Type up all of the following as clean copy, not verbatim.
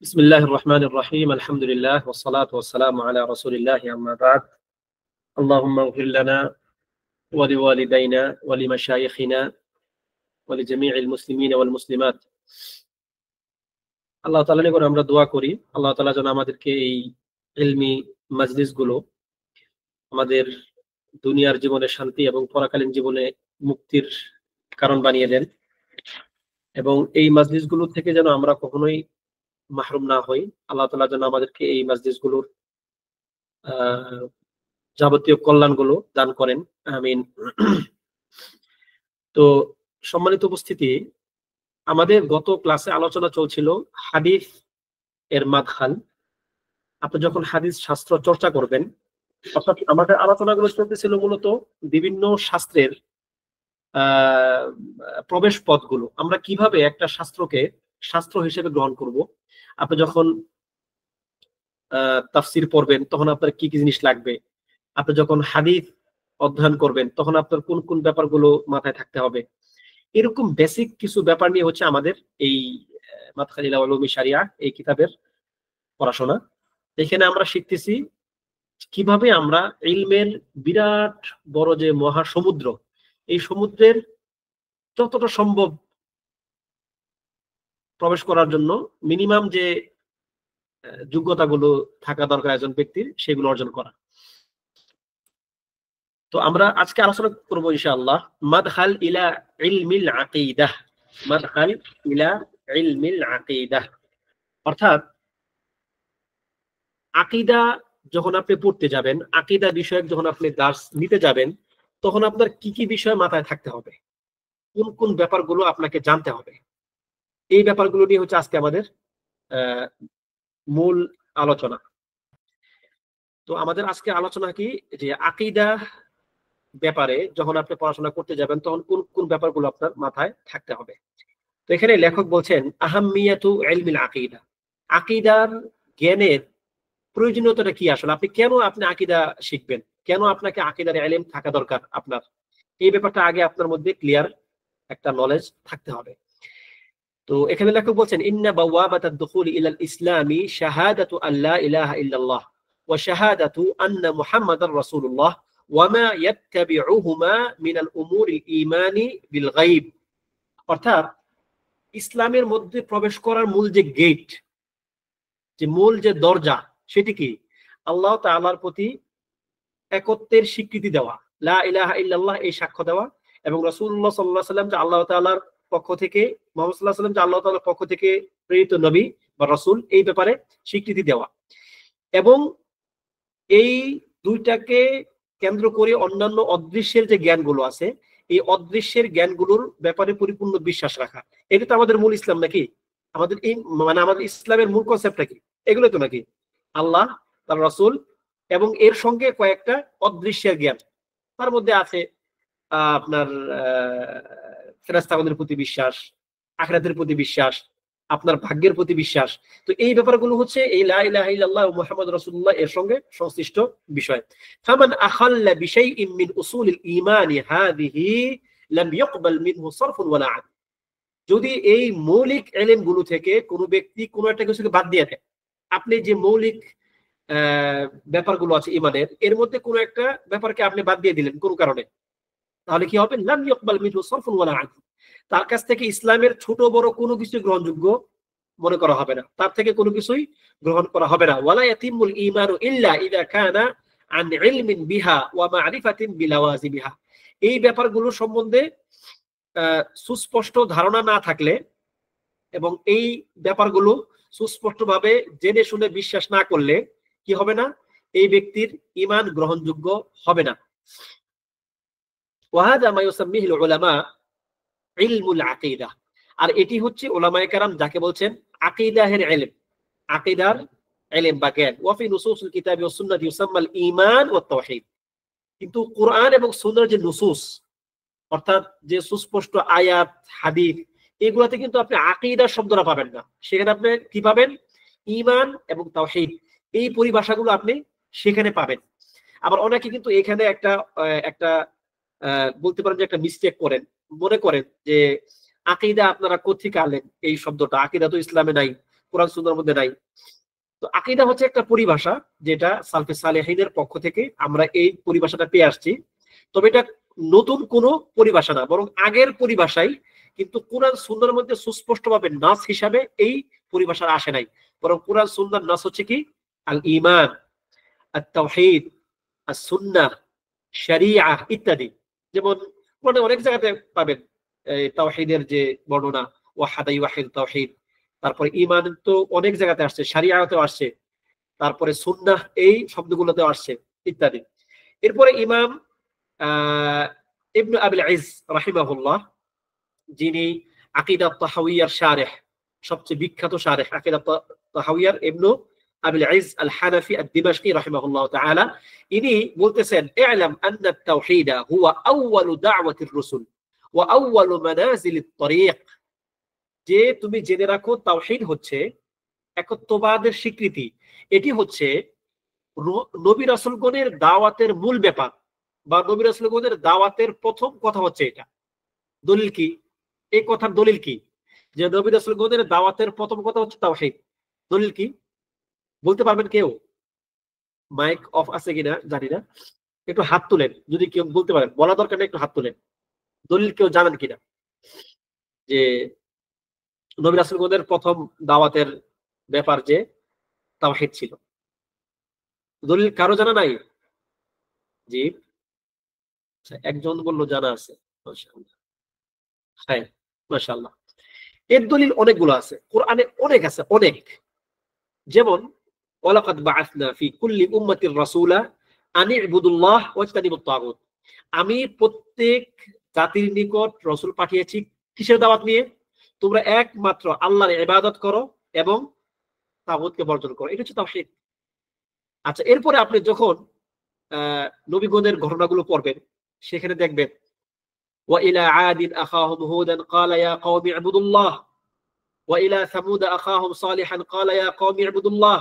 بسم الله الرحمن الرحيم الحمد لله والصلاة والسلام على رسول الله أما بعد اللهم اغفر لنا ولوالدينا ولمشايخنا ولجميع المسلمين والمسلمات আল্লাহ তাআলার নিকট আমরা দোয়া করি আল্লাহ তাআলা যেন আমাদেরকে এই ইলমি মাজলিসগুলো আমাদের দুনিয়ার জীবনে শান্তি এবং পরকালীন জীবনে মুক্তির কারণ বানিয়ে দেন এবং এই মাজলিসগুলো থেকে যেন আমরা কখনোই মাহরুম না হই। আল্লাহ তাআলা যেন আমাদেরকে এই মাজলিসগুলোর যাবতীয় কল্যাণগুলো দান করেন, আমিন। তো সম্মানিত উপস্থিতি, আমাদের গত ক্লাসে আলোচনা চলছিল হাদিস এর মাদখাল। আপনি যখন হাদিস শাস্ত্র চর্চা করবেন, অর্থাৎ আমাদের আলোচনাগুলো চলতেছিল মূলত বিভিন্ন শাস্ত্রের প্রবেশ পথগুলো, আমরা কিভাবে একটা শাস্ত্রকে শাস্ত্র হিসেবে গ্রহণ করব। আপনি যখন তাফসির পড়বেন তখন আপনার কি কি জিনিস লাগবে, আপনি যখন হাদিস অধ্যয়ন করবেন তখন আপনার কোন কোন ব্যাপারগুলো মাথায় থাকতে হবে, এরকম বেসিক কিছু ব্যাপার নিয়ে হচ্ছে আমাদের এই মাদখাল ইলা উলুমি শারিয়া এই কিতাবের পড়াশোনা। এখানে আমরা শিখতেছি কিভাবে আমরা ইলমের বিরাট বড় যে মহাসমুদ্র, এই সমুদ্রের যতটা সম্ভব প্রবেশ করার জন্য মিনিমাম যে যোগ্যতাগুলো থাকা দরকার একজন ব্যক্তির, সেগুলো অর্জন করা। তো আমরা আজকে আলোচনা করবো ইনশাআল্লাহ মাদখাল ইলা ইলমিল আকিদাহ। মাদখাল ইলা ইলমিল আকিদাহ অর্থাৎ আকিদা যখন আপনি পড়তে যাবেন, আকিদা বিষয়ক যখন আপনি দার্স নিতে যাবেন, তখন আপনার কি কি বিষয় মাথায় থাকতে হবে, কোন কোন ব্যাপারগুলো আপনাকে জানতে হবে, এই ব্যাপারগুলো নিয়ে হচ্ছে আজকে আমাদের মূল আলোচনা। তো আমাদের আজকে আলোচনা কি, যে আকিদা ব্যাপারে যখন আপনি পড়াশোনা করতে যাবেন তখন কোন কোন ব্যাপারগুলো আপনার মাথায় থাকতে হবে। তো এখানে লেখক বলছেন আহাম্মিয়াতু ইলমিল আকিদা, আকিদার জ্ঞানের প্রয়োজনীয়তাটা কি, আসলে আপনি কেন আকিদা শিখবেন, কেন আপনাকে আকিদার ইলম থাকা দরকার আপনার, এই ব্যাপারটা আগে আপনার মধ্যে ক্লিয়ার একটা নলেজ থাকতে হবে। তো এখানে লেখক বলছেন ইন্না বাওয়াবাতাদ দুখুল ইলাল ইসলামি শাহাদাতু আল্লা ইলাহা ইল্লাল্লাহ ওয়া শাহাদাতু আন্না মুহাম্মাদার রাসূলুল্লাহ ওয়া মা ইয়াত্তাবিউহুমা মিনাল উমুরিল ঈমানি বিল গায়ব। অর্থাৎ ইসলামের মধ্যে প্রবেশ করার মূল যে গেট, যে মূল যে দরজা, সেটি কি, আল্লাহ তাআলার প্রতি একত্বের স্বীকৃতি দেওয়া, লা ইলাহা ইল্লাল্লাহ এই সাক্ষ্য দেওয়া, এবং রাসূলুল্লাহ সাল্লাল্লাহু আলাইহি ওয়াসাল্লাম যে আল্লাহ তাআলার পক্ষ থেকে, মুহাম্মদ সাল্লাল্লাহু আলাইহি ওয়াসাল্লাম যে আল্লাহ তাআলার পক্ষ থেকে প্রেরিত নবী বা রাসূল, এই ব্যাপারে স্বীকৃতি দেওয়া। এবং এই দুইটাকে কেন্দ্র করে অন্যান্য অদৃশ্যের যে জ্ঞানগুলো আছে, এই অদৃশ্যের জ্ঞানগুলোর ব্যাপারে পরিপূর্ণ বিশ্বাস রাখা। এটা তো আমাদের মূল ইসলাম নাকি, আমাদের এই আমাদের ইসলামের মূল কনসেপ্টটা কি, এগুলো তো নাকি আল্লাহ, তার রাসূল এবং এর সঙ্গে কয়েকটা অদৃশ্যের জ্ঞান। তার মধ্যে আছে আপনার ফেরেশতাদের প্রতি বিশ্বাস, আখিরাতের প্রতি বিশ্বাস, আপনার ভাগ্যের প্রতি বিশ্বাস। তো এই ব্যাপারগুলো হচ্ছে এই লা ইলাহা ইল্লাল্লাহ ওয়া মুহাম্মাদুর রাসূলুল্লাহ এর সঙ্গে সংশ্লিষ্ট বিষয়। ফামান আখাল্লা বিশাইইন মিন উসুলিল ঈমানি হাযিহি লাম ইউকবাল মিনহু সারফুন ওয়ালা আদ। যদি এই মৌলিক ইলমগুলো থেকে কোনো ব্যক্তি কোনো একটা কিছুকে বাদ দিয়ে দেয়, আপনি যে মৌলিক ব্যাপারগুলো আছে ঈমানের, এর মধ্যে কোনো একটা ব্যাপারকে আপনি বাদ দিয়ে দিলেন কোনো কারণে, তাহলে কি হবে, লাম ইউকবাল মিনহু সারফুন ওয়ালা আদ। তার কাছ থেকে ইসলামের ছোট বড় কোনো কিছু গ্রহণযোগ্য মনে করা হবে না, তার থেকে কোনো কিছুই গ্রহণ করা হবে না। ওয়ালা ইয়াতিমুল ঈমানু ইল্লা ইযা কানা আন ইলমিন বিহা ওয়া মা'রিফাতিন বিলাওয়াজিবিহা। এই ব্যাপারগুলো সম্বন্ধে সুস্পষ্ট ধারণা না থাকলে এবং এই ব্যাপারগুলো সুস্পষ্টভাবে জেনে শুনে বিশ্বাস না করলে কি হবে না, এই ব্যক্তির ঈমান গ্রহণযোগ্য হবে না। ওয়াহাদা মা ইউসাম্মিহিল উলামা ইলমুল আকিদা। আর এটি হচ্ছে উলামায়ে কেরাম যাকে বলছেন আকিদাহের ইলম, আকিদার ইলম বা জ্ঞান। ওয়া ফি নুসুসিল কিতাবি ওয়াস সুন্নাতি ইউসাম্মাল ঈমান ওয়াত তাওহীদ। কিন্তু কোরআন এবং সুন্নাহর যে নুসুস, অর্থাৎ যে সুস্পষ্ট আয়াত হাদিস, এগুলাতে কিন্তু আপনি আকিদা শব্দটা পাবেন না, সেখানে আপনি কি পাবেন, ঈমান এবং তাওহীদ, এই পরিভাষাগুলো আপনি সেখানে পাবেন। আবার অনেকে কিন্তু এখানে একটা বলতে পারেন যে একটা মিস্টেক করেন, মনে করেন যে আকিদা আপনারা কোত্থেকে আনলেন এই শব্দটা, আকিদা তো ইসলামে নাই, কোরআন সুন্নাহর মধ্যে নাই। তো আকীদা হচ্ছে একটা পরিভাষা যেটা সালফে সালেহীনের পক্ষ থেকে আমরা এই পরিভাষাটা পেয়ে আসছি। তবে এটা নতুন কোনো পরিভাষা না, বরং আগের পরিভাষাই, কিন্তু কোরআন সুন্নাহর মধ্যে সুস্পষ্টভাবে নাস হিসাবে এই পরিভাষা আসে নাই। বরং কোরআন সুন্নাহর নাস হচ্ছে কি আল ঈমান, আত তাওহীদ, আস সুন্নাহ, শরিয়া ইত্যাদি। যেমন মানে অনেক জায়গাতে পাবেন এই তাওহীদের যে বর্ণনা, ওয়াহাদা ইউহিদ তাওহীদ, তারপরে ঈমান তো অনেক জায়গাতে আসছে, শরিয়াতেও আসছে, তারপরে সুন্নাহ এই শব্দগুলোতেও আসছে ইত্যাদি। এরপরে ইমাম ইবনে আবিল ইজ রাহিমাহুল্লাহ, যিনি আকীদা তাহাউইয়ার শারিহ, সবচেয়ে বিখ্যাত শারিহ আকীদা তাহাউইয়ার ইবনে আবিল ইজ আল হানাফি আদ-দিমাশকি রাহিমাহুল্লাহ তাআলা, ইনি বলতেছেন ই'লাম আন্না আত-তাওহীদ হুয়া আউয়ালু দাওয়াতির রাসূল ওয়া আউয়ালু মানাজিলিত তরিক, যে তুমি জেনে রাখো তাওহীদ হচ্ছে একত্ববাদের স্বীকৃতি, এটি হচ্ছে নবী রাসূলগণের দাওয়াতের মূল ব্যাপার, বা নবী রাসূলগণের দাওয়াতের প্রথম কথা হচ্ছে এটা। দলিল কি? এই কথার দলিল কি যে নবী রাসূলগণের দাওয়াতের প্রথম কথা হচ্ছে তাওহীদ? দলিল কি বলতে পারবেন কেউ? মাইক অফ আছে কিনা জানি না, একটু হাত তুলেন যদি কেউ বলতে পারেন, বলা দরকার নেই, একটু হাত তুলেন। দলিল কেউ জানেন কিনা যে নবী রাসূলগণের প্রথম দাওয়াতের ব্যাপার যে তাওহীদ ছিল? দলিল কারো জানা নাই? জি, আচ্ছা, একজন বলল জানা আছে। মাশাআল্লাহ, হ্যাঁ, মাশাআল্লাহ। এর দলিল অনেকগুলো আছে, কোরআনে অনেক আছে, অনেক। যেমন ওয়ালাকাদ বাআসনা ফি কুল্লি উম্মাতির রাসূলা আন ইবুদুল্লাহ ওয়াজতানিবুত তাগুত, আমি প্রত্যেক জাতির নিকট রাসূল পাঠিয়েছি কিসের দাওয়াত নিয়ে? তোমরা একমাত্র আল্লাহর ইবাদত করো এবং তাগুতকে বর্জন করো। এটা হচ্ছে তাওহীদ। আচ্ছা, এরপরে আপনি যখন নবীগণের ঘটনাগুলো পড়বেন, সেখানে দেখবেন ওয়া ইলা আদিন আখাহুম হুদান ক্বালা ইয়া কওমি ইবুদুল্লাহ ওয়া ইলা সামুদ আখাহুম সালিহান ক্বালা ইয়া কওমি ইবুদুল্লাহ।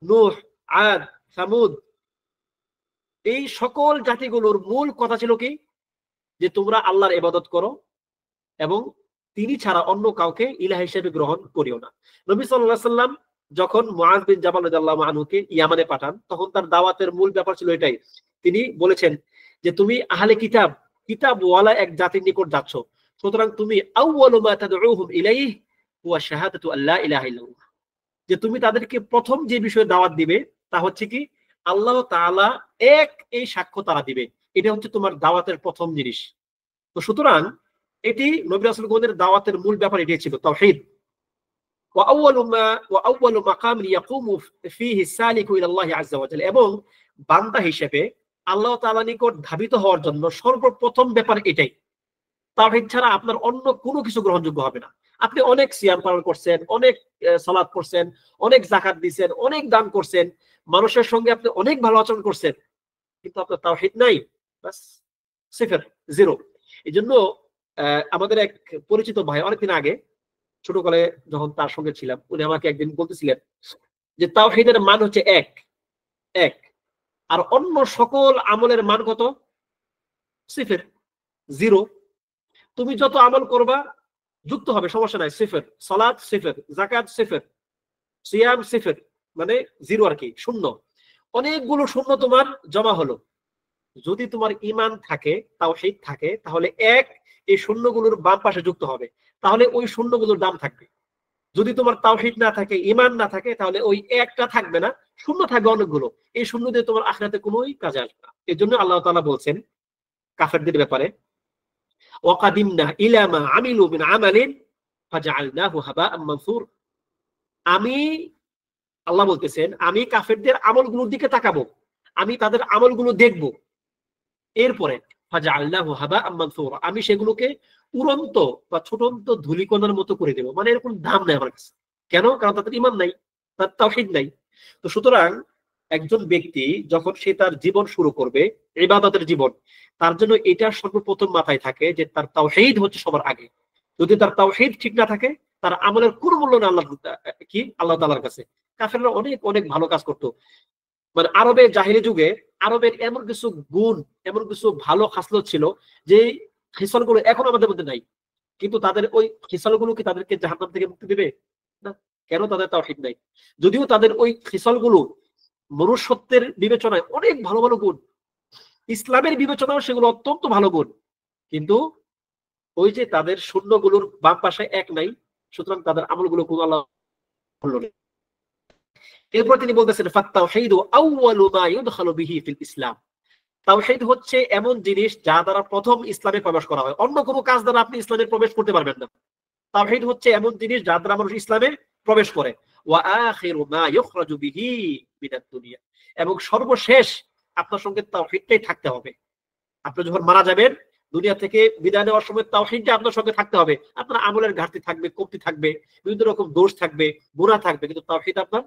নূহ, আদ, সামুদ, এই সকল জাতিগুলোর মূল কথা ছিল কি? যে তোমরা আল্লাহর ইবাদত করো এবং তিনি ছাড়া অন্য কাউকে ইলাহ হিসেবে গ্রহণ করিও না। নবী সাল্লাল্লাহু আলাইহি সাল্লাম যখন মুআয বিন জাবাল রাদিয়াল্লাহু আনহুকে ইয়ামানে পাঠান, তখন তার দাওয়াতের মূল ব্যাপার ছিল এটাই। তিনি বলেছেন যে তুমি আহলে কিতাব, কিতাবওয়ালা এক জাতির নিকট যাচ্ছ, সুতরাং তুমি আউয়ালু মা তাদউহুম ইলাইহি ওয়া শাহাদাতু আল্লা ইলাহা ইল্লাল্লাহ, যে তুমি তাদেরকে প্রথম যে বিষয়ে দাওয়াত দিবে তা হচ্ছে কি আল্লাহ তাআলা এক, এই সাক্ষ্য তারা দিবে। এটা হচ্ছে তোমার দাওয়াতের প্রথম জিনিস। তো সুতরাং এটি নবী রাসূলগণের দাওয়াতের মূল ব্যাপার এটাই ছিল, তাওহীদ। ওয়া আউয়ালু মাকামিন ইয়াকুমু ফীহি সালিকু ইলা আল্লাহ আযজা ওয়া জাল্লা, এবং বান্দা হিসেবে আল্লাহ তাআলা নিকট ধাবিত হওয়ার জন্য সর্বপ্রথম ব্যাপার এটাই। তাওহীদ ছাড়া আপনার অন্য কোনো কিছু গ্রহণযোগ্য হবে না। আপনি অনেক সিয়াম পালন করছেন, অনেক সালাত পড়ছেন, অনেক যাকাত দিয়েছেন, অনেক দান করছেন, মানুষের সঙ্গে আপনি অনেক ভালো আচরণ করছেন, কিন্তু আপনার তাওহীদ নাই, বাস সিফর, জিরো। এজন্য আমাদের এক পরিচিত ভাই অনেকদিন আগে ছোটকালে যখন তার সঙ্গে ছিলাম, উনি আমাকে একদিন বলতেছিলেন যে তাওহীদের মান হচ্ছে এক, এক, আর অন্য সকল আমলের মান কত? সিফর, জিরো। তুমি যত আমল করবা যুক্ত হবে, সমস্যা নাই, সিফর। সালাত সিফর, যাকাত সিফর, সিয়াম সিফর, মানে জিরো আর কি, শূন্য। অনেকগুলো শূন্য তোমার জমা হলো। যদি তোমার ঈমান থাকে, তাওহীদ থাকে, তাহলে এক, এই শূন্যগুলোর বাম পাশে যুক্ত হবে, তাহলে ওই শূন্যগুলোর দাম থাকবে। যদি তোমার তাওহীদ না থাকে, ঈমান না থাকে, তাহলে ওই একটা থাকবে না, শূন্য থাকবে অনেকগুলো। এই শূন্য দিয়ে তোমার আখিরাতে কোনোই কাজে আসবে না। এজন্য আল্লাহ তাআলা বলছেন কাফেরদের ব্যাপারে, ওয়াকাদিমনা ইলা মা আমিলু মিন আমালিন ফাজআলনাহু হাবাআম মানসুর। আমি, আল্লাহ বলতেছেন, আমি কাফেরদের আমলগুলোর দিকে তাকাবো, আমি তাদের আমলগুলো দেখব, এরপরে ফাজআলনাহু হাবাআম মানসুরা, আমি সেগুলোকে উড়ন্ত বা ছোটন্ত ধূলিকণার মতো করে দেব। মানে এরকম দাম নেই আমার কাছে। কেন? কারণ তাদের ঈমান নাই, তার তাওহীদ নাই। তো সুতরাং একজন ব্যক্তি যখন সে তার জীবন শুরু করবে, ইবাদতের জীবন, তার জন্য এটা সর্বপ্রথম মাথায় থাকে যে তার তাওহীদ হচ্ছে সবার আগে। যদি তার তাওহীদ ঠিক না থাকে, তার আমলের কোনো মূল্য না আল্লাহ তাআলার কাছে। কাফেররা অনেক অনেক ভালো কাজ করতো। মানে আরবের জাহিলি যুগে আরবের এমন কিছু গুণ, এমন কিছু ভালো খাসলত ছিল যে খিসালগুলো এখন আমাদের মধ্যে নাই, কিন্তু তাদের ওই খিসালগুলো কি তাদেরকে জাহান্নাম থেকে মুক্তি দিবে? না, কেন তাদের তাওহীদ নাই? যদিও তাদের ওই খিসালগুলো মনুষ্যত্বের বিবেচনায় অনেক ভালো ভালো গুণ, ইসলামের বিবেচনাও সেগুলো অত্যন্ত ভালো গুণ, কিন্তু ওই যে তাদের শূন্যগুলোর বাম পাশে এক নাই, সুতরাং তাদের আমলগুলো কোনো আল্লাহ করলো না। এরপর তিনি বলতেছেন ফাত্তাওহীদু আউয়ালু মা ইউদখালু বিহি ফিল ইসলাম। তাওহীদ হচ্ছে এমন জিনিস যা দ্বারা প্রথম ইসলামে প্রবেশ করা হয়, অন্য কোনো কাজ দ্বারা আপনি ইসলামে প্রবেশ করতে পারবেন না। তাওহীদ হচ্ছে এমন জিনিস যা দ্বারা মানুষ ইসলামে প্রবেশ করে। ওয়া আখিরু মা ইখরাজু বিহি মিনাদ দুনিয়া, এবং সর্বশেষ আপনার সঙ্গে তাওহীদটাই থাকতে হবে। আপনি যখন মারা যাবেন, দুনিয়া থেকে বিদায় নেওয়ার সময় তাওহীদটা আপনার সঙ্গে থাকতে হবে। আপনার আমলের ঘাটতি থাকবে, কমতি থাকবে, বিভিন্ন রকম দোষ থাকবে, গুনাহ থাকবে, কিন্তু তাওহীদ আপনার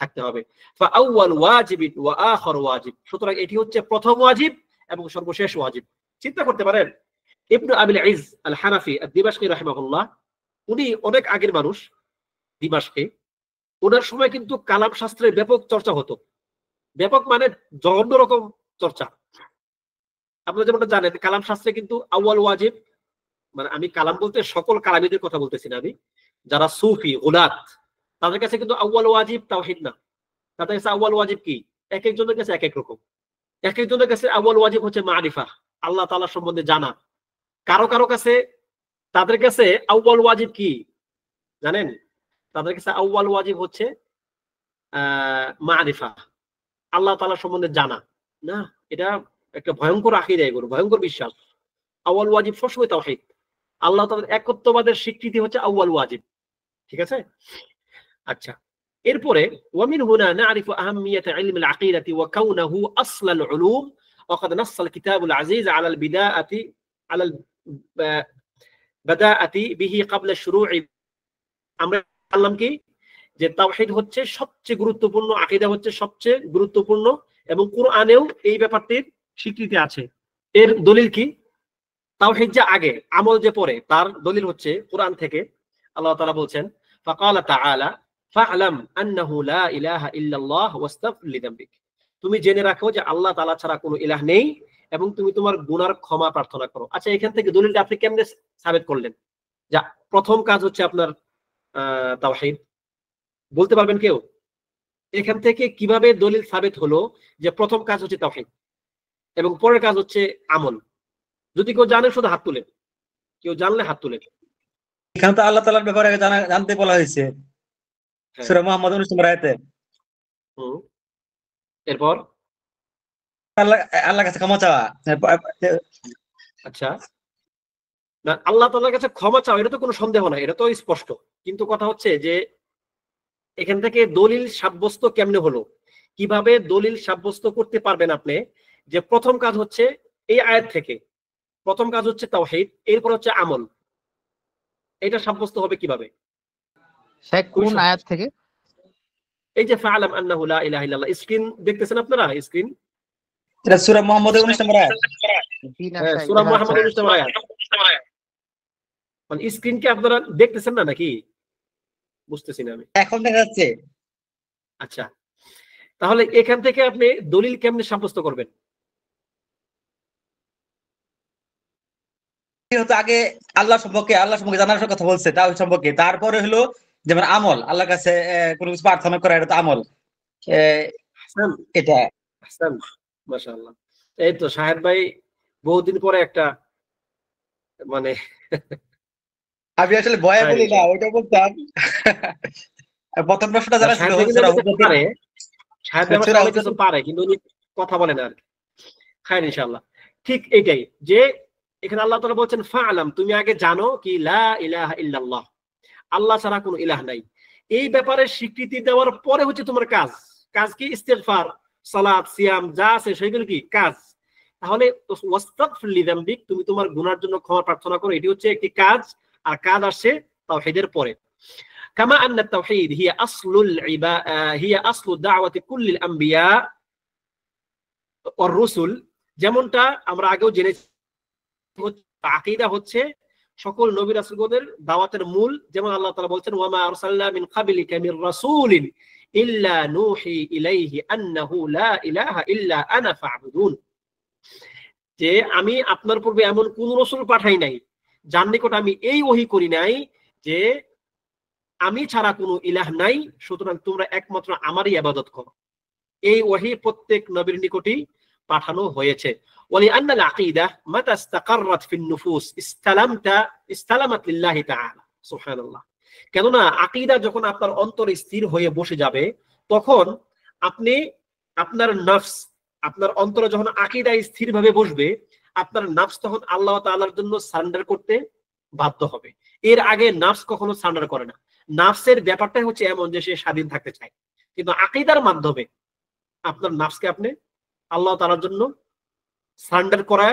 থাকতে হবে। ফাআউয়াল ওয়াজিবিন ওয়া আখির ওয়াজিব, সুতরাং এটি হচ্ছে প্রথম ওয়াজিব এবং সর্বশেষ ওয়াজিব। চিন্তা করতে পারেন, ইবনে আবিল ইজ আল হানাফি আদ-দিমাশকি রাহিমাহুল্লাহ, উনি অনেক আগের মানুষ, দিমাশকে। ওনার সময় কিন্তু কালাম শাস্ত্রের ব্যাপক চর্চা হতো, ব্যাপক মানে জঘন্য রকম চর্চা। আপনারা যেমনটা জানেন, কালাম শাস্ত্রে কিন্তু আউয়াল ওয়াজিব, মানে আমি কালাম বলতে সকল কালামীদের কথা বলতেছি না, আমি যারা সুফি গুলাত তাদের কাছে কিন্তু আউয়াল ওয়াজিব তাওহীদ না। তাদের কাছে আউয়াল ওয়াজিব কি? এক একজনের কাছে এক এক রকম। এক একজনের কাছে আউয়াল ওয়াজিব হচ্ছে মারিফা, আল্লাহ তাআলা সম্বন্ধে জানা। কারো কারো কাছে, তাদের কাছে আউয়াল ওয়াজিব কি জানেন? তাদের কাছে আউয়াল ওয়াজিব হচ্ছে মারিফা, আল্লাহ তাআলা সম্বন্ধে জানা। না, এটা একটা ভয়ঙ্কর আকীদা, এগুলো ভয়ঙ্কর বিশ্বাস। আউয়াল ওয়াজিব সবসময় তাওহীদ, আল্লাহ তাআলার একত্ববাদের স্বীকৃতি হচ্ছে আউয়াল ওয়াজিব। ঠিক আছে? আচ্ছা, এরপরে ওয়ামিন হুনা নারিফু আহাম্মিয়াত ইলমিল আকিদাতি ওয়া কাউনাহু আসলাল উলুম ওয়া ক্বাদ নাসাল কিতাবুল আজিজ আলাল বিদাআতি আলাল বাদাআতি বিহি ক্বাবলা শুরুই। আমরা জানলাম কি, যে তাওহীদ হচ্ছে সবচেয়ে গুরুত্বপূর্ণ, আকীদা হচ্ছে সবচেয়ে গুরুত্বপূর্ণ, এবং কুরআনেও এই ব্যাপারটির স্বীকৃতি আছে। এর দলিল কি? তাওহীদ যে আগে, আমল যে পরে, তার দলিল হচ্ছে কুরআন থেকে। আল্লাহ তাআলা বলছেন ফাকালা তাআলা ফা'লাম আন্নাহু লা ইলাহা ইল্লাল্লাহ ওয়াস্তাগফির লিযামবিক, তুমি জেনে রাখো যে আল্লাহ তাআলা ছাড়া কোনো ইলাহ নেই এবং তুমি তোমার গুনার ক্ষমা প্রার্থনা করো। আচ্ছা, এখান থেকে দলিলটা আপনি কেমনে সাবিত করলেন? যা প্রথম কাজ হচ্ছে আপনার তাওহীদ, বলতে পারবেন কেউ? এখান থেকে কিভাবে দলিল সাবিত হলো যে প্রথম কাজ হচ্ছে তাওহীদ এবং পরের কাজ হচ্ছে আমল? যদি কেউ জানে শুধু হাত তুলেন, কেউ জানলে হাত তুলেন। এখানে তো আল্লাহ তাআলার ব্যাপারে জানতে বলা হয়েছে সূরা মুহাম্মদ 19 নম্বর আয়াতে। এরপর আল্লাহর কাছে ক্ষমা চাওয়া। আচ্ছা, না, আল্লাহ তাআলার কাছে ক্ষমা চাওয়া, এটা তো কোনো সন্দেহ নাই, এটা তো স্পষ্ট। কিন্তু কথা হচ্ছে যে এখান থেকে দলিল সাব্যস্ত কেমনে হলো? কিভাবে দলিল সাব্যস্ত করতে পারবেন আপনি যে প্রথম কাজ হচ্ছে এই আয়াত থেকে, প্রথম কাজ হচ্ছে তাওহীদ, এরপর হচ্ছে আমল? এটা সাব্যস্ত হবে কিভাবে? কোন আয়াত থেকে? এই যে ফা'লাম আন্নাহু লা ইলাহা ইল্লাল্লাহ, স্ক্রিন দেখতেছেন আপনারা? স্ক্রিন, এটা সূরা মুহাম্মদ 19 নম্বর আয়াত। হ্যাঁ, সূরা মুহাম্মদ 19 নম্বর আয়াত। মানে স্ক্রিন কি আপনারা দেখতেছেন না নাকি? বুঝতেছি না আমি। এখন দেখা যাচ্ছে। আচ্ছা, তাহলে এখান থেকে আপনি দলিল কেমনে সাব্যস্ত করবেন? আগে আল্লাহ সম্পর্কে জানার কথা বলছে, তাও সম্পর্কে। তারপরে হলো যেমন আমল, আল্লাহর কাছে কোনো কিছু প্রার্থনা করা, এটা তো আমল। এটা মাশাআল্লাহ। এই তো শাহেদ ভাই বহুদিন পরে একটা, মানে আমি আসলে ভয়ে বলি না, ওইটা বলতাম। প্রথম প্রশ্নটা যারা ছিল কিছু পারে, কিন্তু উনি কথা বলে না আর কি। খায়ের ইনশাআল্লাহ। ঠিক এইটাই, যে এখানে আল্লাহ তাআলা বলছেন ফা'লাম, তুমি আগে জানো কি লা ইলাহা ইল্লাল্লাহ, আল্লাহ ছাড়া কোনো ইলাহ নাই। এই ব্যাপারে স্বীকৃতি দেওয়ার পরে হচ্ছে তোমার কাজ। কাজ কি? ইস্তিগফার, সালাত, সিয়াম যা আছে সেগুলো কি কাজ। তাহলে ওয়াস্তাগফির লিযামবিক, তুমি তোমার গুনার জন্য ক্ষমা প্রার্থনা করো, এটি হচ্ছে একটি কাজ। আর কাজ আসছে তাওহীদের পরে। কামা আন্না তাওহীদ হিয়া আসলু দাওয়াতি কুল্লিল আম্বিয়া ওয়ার রুসুল, যেমনটা আমরা আগেও জেনেছি, আকীদা হচ্ছে সকল নবী রাসূলগণের দাওয়াতের মূল। যেমন আল্লাহ তাআলা বলছেন ওয়ামা আরসালনা মিন ক্বাবলিকা মির রাসূলিন ইল্লা নূহি ইলাইহি আন্নাহু লা ইলাহা ইল্লা আনা ফা'বুদুন, যে আমি আপনার পূর্বে এমন কোন রাসূল পাঠাই নাই যার নিকট আমি এই ওহী করি নাই যে আমি ছাড়া কোনো ইলাহ নাই, সুতরাং তোমরা একমাত্র আমারই ইবাদত করো। এই ওহী প্রত্যেক নবীর নিকটই পাঠানো হয়েছে। ولأن العقيدة متى استقرت في النفوس استلمت لله تعالى سبحان الله। কেননা আকীদা যখন আপনার অন্তরে স্থির হয়ে বসে যাবে, তখন আপনি আপনার নফস, আপনার অন্তরে যখন আকীদা স্থিরভাবে বসবে, আপনার নফস তখন আল্লাহ তাআলার জন্য সারেন্ডার করতে বাধ্য হবে। এর আগে নফস কখনো সারেন্ডার করে না। নফসের ব্যাপারটাই হচ্ছে এমন যে সে স্বাধীন থাকতে চায়, কিন্তু আকীদার মাধ্যমে আপনার নফসকে আপনি আল্লাহ তাআলার জন্য সারেন্ডার করা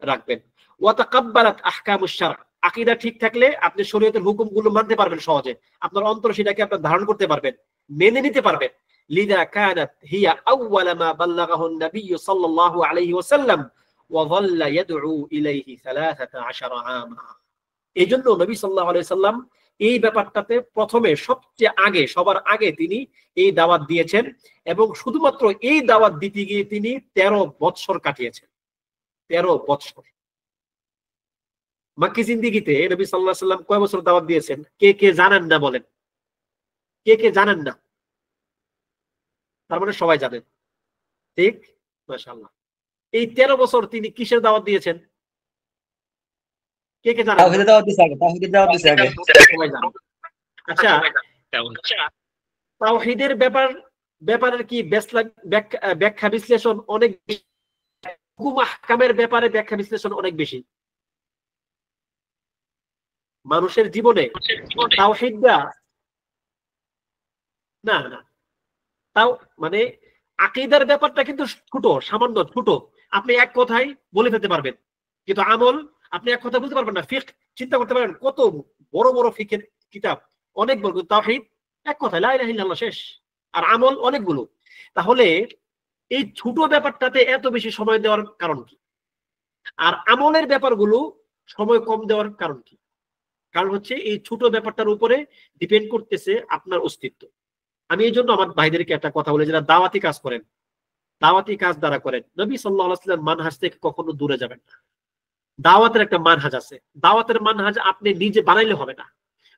রাখবেন। ওয়া তাকাব্বালাত আহকামুশ শারআ, আকীদা ঠিক থাকলে আপনি শরীয়তের হুকুমগুলো মানতে পারবেন সহজে, আপনার অন্তর সেটাকে আপনি ধারণ করতে পারবেন, মেনে নিতে পারবেন। লিযা কানাত হিয়া আউওয়াল মা বাল্লাগাহু নবী সাল্লাল্লাহু আলাইহি ওয়াসাল্লাম ওয়া যাল্লা ইয়াদউ ইলাইহি 13 আমা। এইজন্য নবী সাল্লাল্লাহু আলাইহি ওয়াসাল্লাম এই ব্যাপারটাতে প্রথমে সবচেয়ে আগে, সবার আগে তিনি এই দাওয়াত দিয়েছেন, এবং শুধুমাত্র এই দাওয়াত দিতে গিয়ে তিনি 13 বৎসর কাটিয়েছেন। 13 বৎসর। মক্কি জিন্দেগিতে নবী সাল্লাল্লাহু আলাইহি ওয়াসাল্লাম কয় বছর দাওয়াত দিয়েছেন? কে কে জানেন না বলেন? কে কে জানেন না? তার মানে সবাই জানেন, ঠিক? মাশাআল্লাহ। এই 13 বছর তিনি কিসের দাওয়াত দিয়েছেন? কে কে জানেন? তাওহীদের দাওয়াত দিছে আগে, তাওহীদের দাওয়াত দিছে আগে। সবাই জানেন। আচ্ছা, তাওহীদের ব্যাপারের কি ব্যাখ্যা বিশ্লেষণ অনেক বেশি, হুকুম আহকামের ব্যাপারে ব্যাখ্যা বিশ্লেষণ অনেক বেশি। মানুষের জীবনে তাওহীদটা না না, তাও মানে আকীদার ব্যাপারটা কিন্তু ছোট, সামান্য ছোট, আপনি এক কথায় বলে ফেলতে পারবেন, কিন্তু আমল আপনি এক কথা বলতে পারবেন না। ফিকহ চিন্তা করতে পারেন, কত বড় বড় ফিকহের কিতাব, অনেক বড়, তাওহীদ এক কথায় লা ইলাহা ইল্লাল্লাহ শেষ, আর আমল অনেকগুলো। তাহলে এই ছোট ব্যাপারটাতে এত বেশি সময় দেওয়ার কারণ কি? আর আমলের ব্যাপারগুলো সময় কম দেওয়ার কারণ কি? কারণ হচ্ছে এই ছোট ব্যাপারটার উপরে ডিপেন্ড করতেছে আপনার অস্তিত্ব। আমি এই জন্য আমার ভাইদেরকে একটা কথা বলি, যারা দাওয়াতি কাজ করেন, দাওয়াতি কাজ দ্বারা করেন, নবী সাল্লাল্লাহু আলাইহি ওয়াসাল্লাম মানহাজ থেকে কখনো দূরে যাবেন না। দাওয়াতের একটা মানহাজ আছে, দাওয়াতের মানহাজ আপনি নিজে বানাইলে হবে না।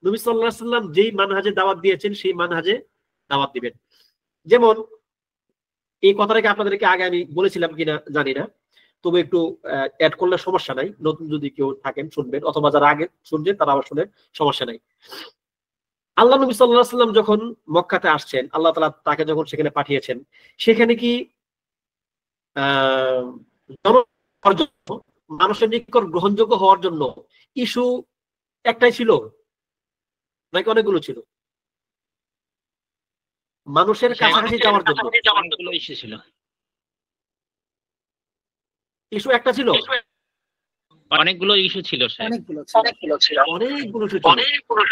নবী সাল্লাল্লাহু আলাইহি ওয়াসাল্লাম যেই মানহাজে দাওয়াত দিয়েছেন সেই মানহাজে দাওয়াত দিবেন। যেমন এই কথাটাকে আপনাদেরকে আগে আমি বলেছিলাম কিনা জানি না, তবে একটু অ্যাড করলে সমস্যা নাই, নতুন যদি কেউ থাকেন শুনবেন, অথবা যারা আগে শুনছেন তারা আবার শুনে, সমস্যা নাই। আল্লাহ নবী সাল্লাল্লাহু আলাইহি ওয়াসাল্লাম যখন মক্কাতে আসছেন, আল্লাহ তাআলা তাকে যখন সেখানে পাঠিয়েছেন, সেখানে কি মানুষের নিকট গ্রহণযোগ্য হওয়ার জন্য ইস্যু একটাই ছিল নাকি অনেকগুলো ছিল? মানুষের কাছাকাছি যাওয়ার জন্য ইস্যু ছিল, ইস্যু একটা ছিল, অনেকগুলো ইস্যু ছিল, অনেকগুলো ইস্যু ছিল,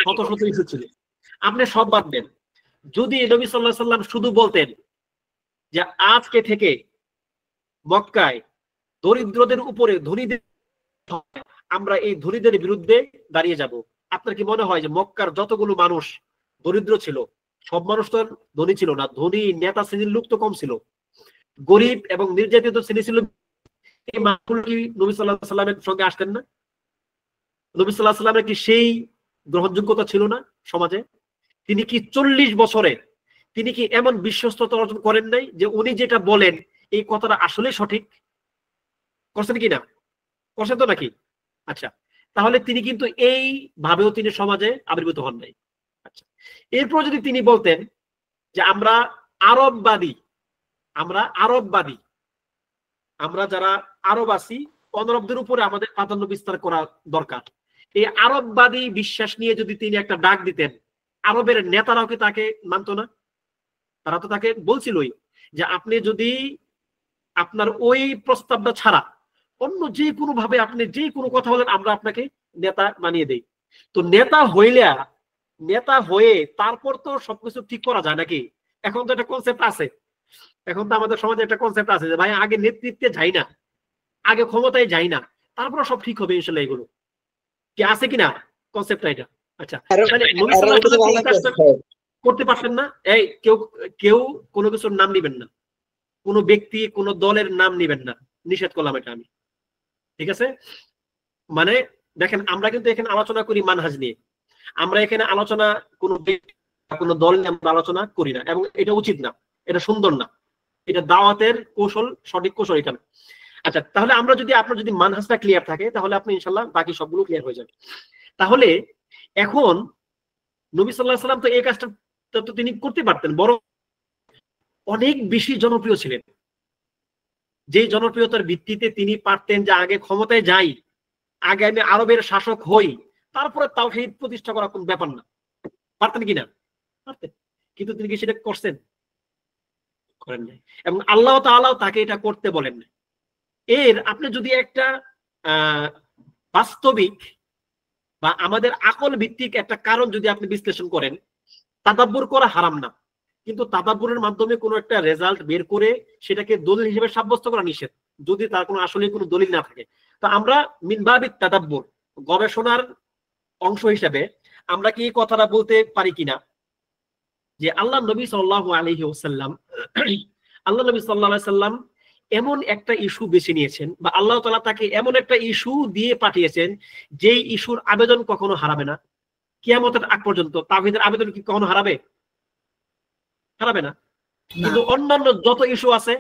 শত শত ইস্যু ছিল। আপনি সব বাদ দেন, যদি নবী সাল্লাল্লাহু আলাইহি ওয়াসাল্লাম শুধু বলতেন যে আজকে থেকে মক্কায় দরিদ্রদের উপরে ধনীদের, আমরা এই ধনীদের বিরুদ্ধে দাঁড়িয়ে যাব, আপনার কি মনে হয় যে মক্কার যতগুলো মানুষ দরিদ্র ছিল, সব মানুষ তো ধনী ছিল না? ধনী নেতা শ্রেণীর লোক তো কম ছিল, গরিব এবং নির্যাতিত শ্রেণী ছিল। এই মানুষগুলো কি নবী সাল্লাল্লাহু আলাইহি ওয়াসাল্লামের সঙ্গে আসতেন না? নবী সাল্লাল্লাহু আলাইহি ওয়াসাল্লামের কি সেই গ্রহণযোগ্যতা ছিল না সমাজে? তিনি কি 40 বছরে তিনি কি এমন বিশ্বস্ততা অর্জন করেন নাই যে উনি যেটা বলেন এই কথাটা আসলে সঠিক? করছেন কি না? করছেন তো নাকি? আচ্ছা, তাহলে তিনি কিন্তু এই ভাবেও তিনি সমাজে আবির্ভূত হন নাই। আচ্ছা, এরপর যদি তিনি বলতেন যে আমরা আরববাদী, আমরা যারা আরব আছি, অনরবদের উপরে আমাদের প্রাধান্য বিস্তার করা দরকার, এই আরববাদী বিশ্বাস নিয়ে যদি তিনি একটা ডাক দিতেন, আরবের নেতারাও কি তাকে মানত না? তারা তো তাকে বলছিলই যে আপনি যদি আপনার ওই প্রস্তাবটা ছাড়া অন্য যে কোনো ভাবে আপনি যে কোনো কথা বলেন, আমরা আপনাকে নেতা বানিয়ে দেই। তো নেতা হয়ে তারপর তো সবকিছু ঠিক করা যায় নাকি? এখন তো একটা কনসেপ্ট আছে, এখন তো আমাদের সমাজে একটা কনসেপ্ট আছে যে ভাই আগে নেতৃত্বে যাই না, আগে ক্ষমতায় যাই না, তারপর সব ঠিক হবে ইনশাআল্লাহ। এগুলো কি আছে কিনা কনসেপ্টটা এটা? আচ্ছা, তাহলে নবী সাল্লাল্লাহু আলাইহি ওয়াসাল্লাম করতে পারতেন না? এই কেউ কোনো কিছুর নাম নিবেন না, কোনো ব্যক্তি কোনো দলের নাম নিবেন না, নিষেধ করলাম এটা আমি, ঠিক আছে? মানে দেখেন, আমরা কিন্তু এখানে আলোচনা করি মানহাজ নিয়ে, আমরা এখানে আলোচনা কোনো দল নিয়ে আমরা আলোচনা করি না, এবং এটা উচিত না, এটা সুন্দর না, এটা দাওয়াতের কৌশল, সঠিক কৌশল এটা না। আচ্ছা, তাহলে আমরা যদি আপনার যদি মানহাজটা ক্লিয়ার থাকে তাহলে আপনি ইনশাল্লাহ বাকি সবগুলো ক্লিয়ার হয়ে যাবে। তাহলে এখন নবী সাল্লাল্লাহু আলাইহি ওয়াসাল্লাম তো এই কাজটা তো তিনি করতে পারতেন, বরং অনেক বেশি জনপ্রিয় ছিলেন, যে জনপ্রিয়তার ভিত্তিতে তিনি পারতেন যে আগে ক্ষমতায় যাই, আগে আমি আরবের শাসক হই, তারপরে তাওহীদ প্রতিষ্ঠা করা কোন ব্যাপার না। পারতেন কিনা? পারতেন। কিন্তু তিনি কি সেটা করছেন? করেন নাই। এবং আল্লাহ তাআলাও তাকে এটা করতে বলেন না। এর আপনি যদি একটা বাস্তবিক বা আমাদের আকল ভিত্তিক একটা কারণ যদি আপনি বিশ্লেষণ করেন, তাদাব্বুর করা হারাম না, কিন্তু তাদাব্বুরের মাধ্যমে কোনো একটা রেজাল্ট বের করে সেটাকে দলিল হিসেবে সাব্যস্ত করা নিষেধ, যদি তার কোনো আসলে কোনো দলিল না থাকে। তো আমরা মিনবাবিত তাদাব্বুর, গবেষণার অংশ হিসেবে আমরা কি এই কথাটা বলতে পারি কিনা যে আল্লাহ নবী সাল্লাল্লাহু আলাইহি ওয়াসাল্লাম এমন একটা ইস্যু বেছে নিয়েছেন, বা আল্লাহ তাআলা তাকে এমন একটা ইস্যু দিয়ে পাঠিয়েছেন যেই ইস্যুর আবেদন কখনো হারাবে না, কিয়ামতের আগ পর্যন্ত তাওহীদের আবেদন কি কখনো হারাবে? হারাবে না। কিন্তু অন্যান্য যত ইস্যু আছে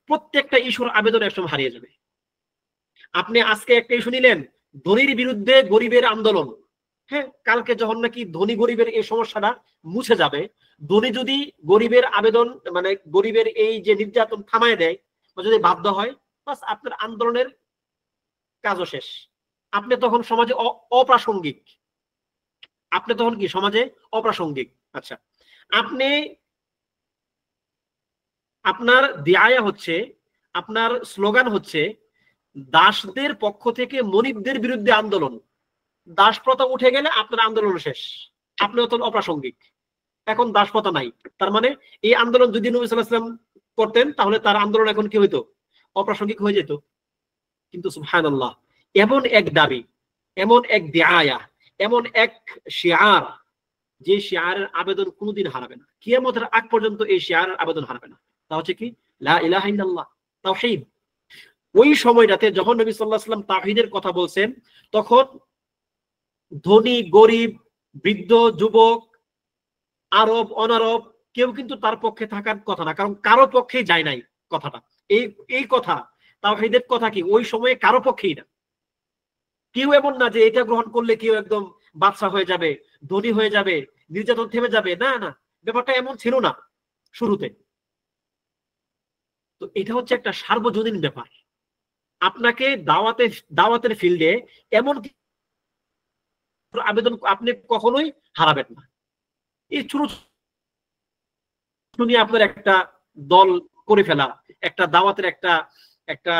প্রত্যেকটা ইস্যুর আবেদন একসময় হারিয়ে যাবে। আপনি আজকে একটা ইস্যু নিলেন, ধনীর বিরুদ্ধে গরিবের আন্দোলন, হ্যাঁ, কালকে যখন নাকি ধনী গরিবের এই সমস্যাটা মুছে যাবে, ধনী যদি গরিবের আবেদন মানে গরিবের এই যে নির্যাতন থামায় দেয় বা যদি বাধ্য হয়, বাস আপনার আন্দোলনের কাজও শেষ। আপনি তখন সমাজে অপ্রাসঙ্গিক, আপনি তখন কি সমাজে অপ্রাসঙ্গিক। আচ্ছা, আপনি আপনার দিয়ায়া হচ্ছে, আপনার স্লোগান হচ্ছে দাসদের পক্ষ থেকে মনিবদের বিরুদ্ধে আন্দোলন, দাসপ্রথা উঠে গেলে আপনার আন্দোলন শেষ, আপনি অত অপ্রাসঙ্গিক, এখন দাসপ্রথা নাই। তার মানে এই আন্দোলন যদি নবী সাল্লাল্লাহু আলাইহি ওয়াসাল্লাম করতেন তাহলে তার আন্দোলন এখন কি হইতো? অপ্রাসঙ্গিক হয়ে যেত। কিন্তু সুবহানাল্লাহ, এমন এক দাবি, এমন এক দিয়ায়া, এমন এক শিআর, যে শিআরের আবেদন কোনোদিন হারাবে না, কিয়ামতের আগ পর্যন্ত এই শিআরের আবেদন হারাবে না। তা হচ্ছে কি? লা ইলাহা ইল্লাল্লাহ, তাওহীদ। ওই সময়টাতে যখন নবী সাল্লাল্লাহু আলাইহি ওয়াসাল্লাম তাওহীদের কথা বলছেন, তখন ধনী গরিব, বৃদ্ধ যুবক, আরব অনারব কেউ কিন্তু তার পক্ষে থাকার কথা না, কারণ কারো পক্ষেই যায় নাই কথাটা। এই কথা, তাওহীদের কথা কি ওই সময়ে কারো পক্ষেই না। কেউ এমন না যে এটা গ্রহণ করলে কেউ একদম বাদশা হয়ে যাবে, ধনী হয়ে যাবে, নির্যাতন থেমে যাবে, না না, ব্যাপারটা এমন ছিল না শুরুতে। তো এটা হচ্ছে একটা সার্বজনীন ব্যাপার। আপনাকে দাওয়াতের ফিল্ডে এমন আবেদন আপনি কখনোই হারাবেন না। এই ছোট নিয়ে আপনার একটা দল করে ফেলা, একটা দাওয়াতের একটা একটা